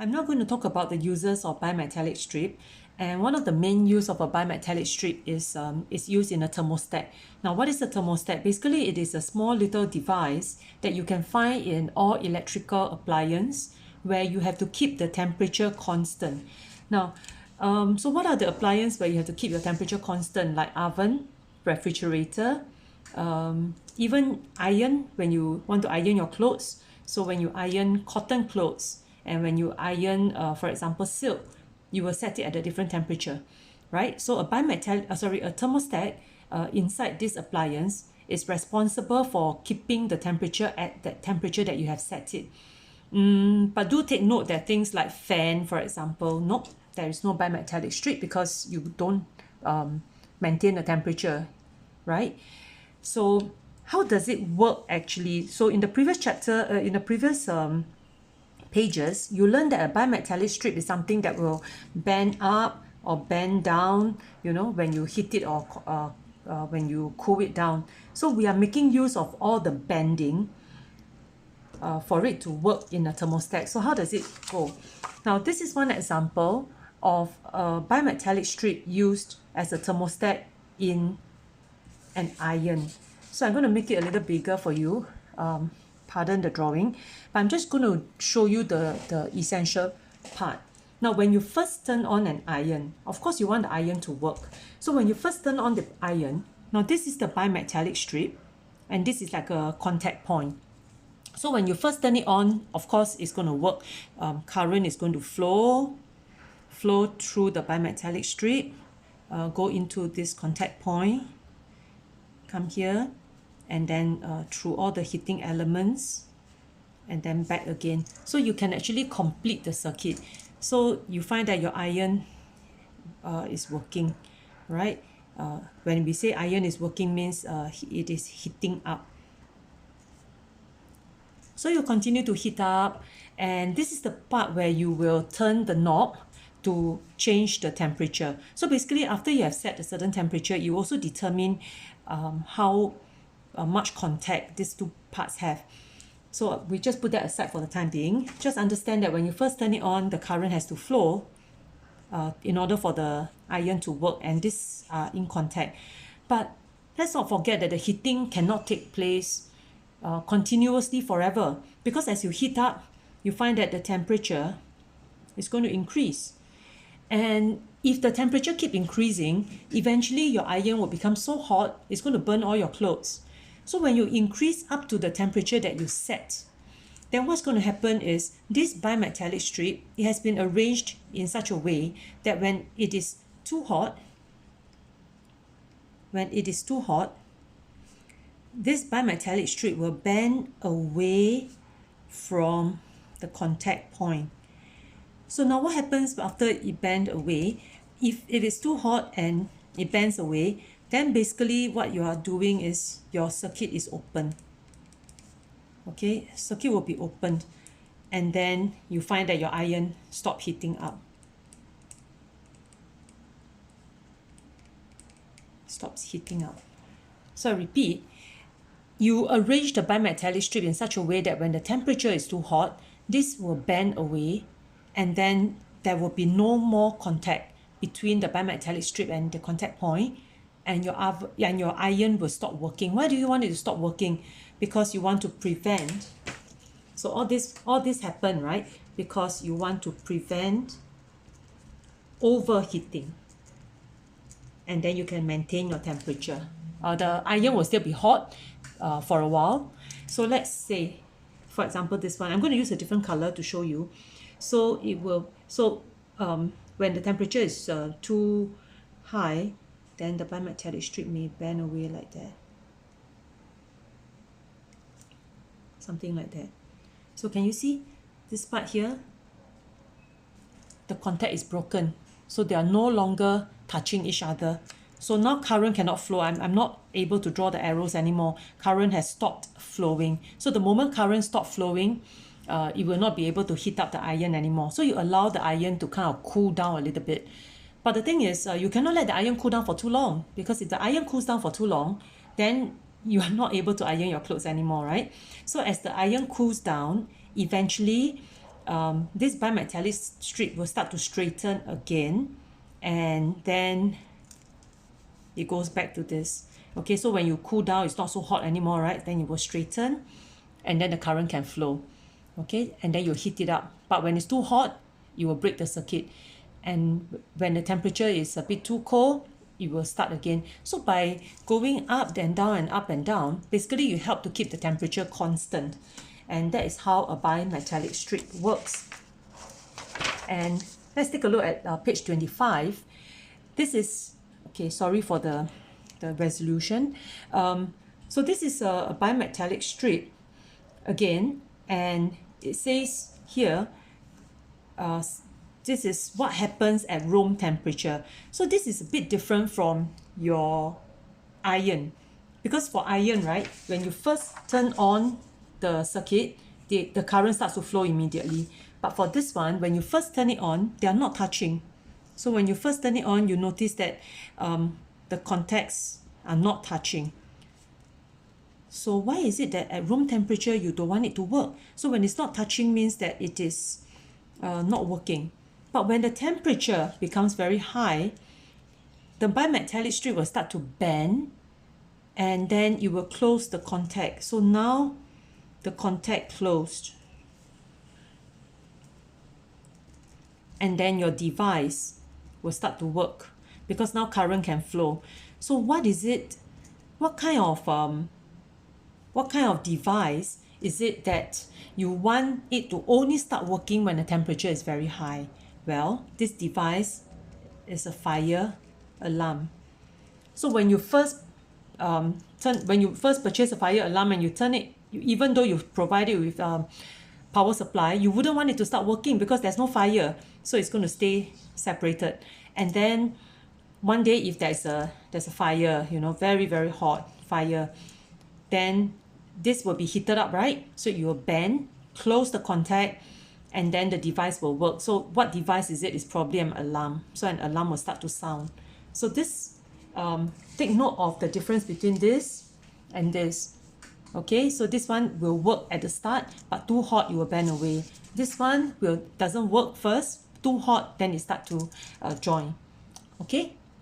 I'm now going to talk about the uses of bimetallic strip. And one of the main use of a bimetallic strip is used in a thermostat. Now, what is a thermostat? Basically, it is a small little device that you can find in all electrical appliance where you have to keep the temperature constant. Now, so what are the appliances where you have to keep your temperature constant, like oven, refrigerator, even iron when you want to iron your clothes. So when you iron cotton clothes and when you iron, for example, silk, you will set it at a different temperature, right? So a thermostat inside this appliance is responsible for keeping the temperature at that temperature that you have set it. But do take note that things like fan, for example, nope, there is no bimetallic strip because you don't maintain the temperature, right? So how does it work actually? So in the previous chapter, in the previous pages, you learned that a bimetallic strip is something that will bend up or bend down, you know, when you heat it or when you cool it down. So we are making use of all the bending for it to work in a thermostat. So how does it go? Now, this is one example of a bimetallic strip used as a thermostat in an iron. So I'm going to make it a little bigger for you. Pardon the drawing, but I'm just going to show you the essential part. Now, when you first turn on an iron, of course you want the iron to work. So when you first turn on the iron, now this is the bimetallic strip, and this is like a contact point. So when you first turn it on, of course it's going to work. Current is going to flow through the bimetallic strip, go into this contact point, come here, and then through all the heating elements, and then back again. So you can actually complete the circuit. So you find that your iron is working, right? When we say iron is working means it is heating up. So you continue to heat up, and this is the part where you will turn the knob to change the temperature. So basically, after you have set a certain temperature, you also determine how much contact these two parts have. So we just put that aside for the time being. Just understand that when you first turn it on, the current has to flow in order for the iron to work, and this are in contact. But let's not forget that the heating cannot take place continuously forever, because as you heat up, you find that the temperature is going to increase. And if the temperature keep increasing, eventually your iron will become so hot, it's going to burn all your clothes. So when you increase up to the temperature that you set, then what's going to happen is this bimetallic strip, it has been arranged in such a way that when it is too hot, this bimetallic strip will bend away from the contact point. So now what happens after it bends away? If it is too hot and it bends away, then basically what you are doing is your circuit is open. Okay, circuit will be opened, and then you find that your iron stop heating up. Stops heating up. So I repeat, you arrange the bimetallic strip in such a way that when the temperature is too hot, this will bend away, and then there will be no more contact between the bimetallic strip and the contact point, and your iron will stop working. Why do you want it to stop working? Because you want to prevent. So all this happen, right? Because you want to prevent overheating, and then you can maintain your temperature. The iron will still be hot for a while. So let's say, for example, this one. I'm going to use a different color to show you. So it will. So when the temperature is too high, then the bimetallic strip may bend away like that. Something like that. So can you see this part here? The contact is broken. So they are no longer touching each other. So now current cannot flow. I'm not able to draw the arrows anymore. Current has stopped flowing. So the moment current stops flowing, it will not be able to heat up the iron anymore. So you allow the iron to kind of cool down a little bit. But the thing is, you cannot let the iron cool down for too long, because if the iron cools down for too long, then you are not able to iron your clothes anymore, right? So as the iron cools down, eventually this bimetallic strip will start to straighten again, and then it goes back to this. Okay, so when you cool down, it's not so hot anymore, right? Then it will straighten, and then the current can flow. Okay, and then you heat it up. But when it's too hot, you will break the circuit. And when the temperature is a bit too cold, it will start again. So by going up and down and up and down, basically you help to keep the temperature constant. And that is how a bimetallic strip works. And let's take a look at page 25. This is, okay, sorry for the resolution. So this is a bimetallic strip again, and it says here, this is what happens at room temperature. So this is a bit different from your iron, because for iron, right, when you first turn on the circuit, the current starts to flow immediately. But for this one, when you first turn it on, they are not touching. So when you first turn it on, you notice that the contacts are not touching. So why is it that at room temperature you don't want it to work? So when it's not touching means that it is not working. But when the temperature becomes very high, the bimetallic strip will start to bend, and then it will close the contact. So now the contact closed, and then your device will start to work because now current can flow. So what is it? What kind of device is it that you want it to only start working when the temperature is very high? Well, this device is a fire alarm. So when you first purchase a fire alarm and you turn it, even though you provide it with power supply, you wouldn't want it to start working because there's no fire, so it's going to stay separated. And then one day, if there's a fire, very, very hot fire, then this will be heated up, right? So you will bend, close the contact, and then the device will work. So what device is it? It's probably an alarm. So an alarm will start to sound. So this, take note of the difference between this and this. Okay, so this one will work at the start, but too hot, it will bend away. This one doesn't work first, too hot, then it start to join. Okay.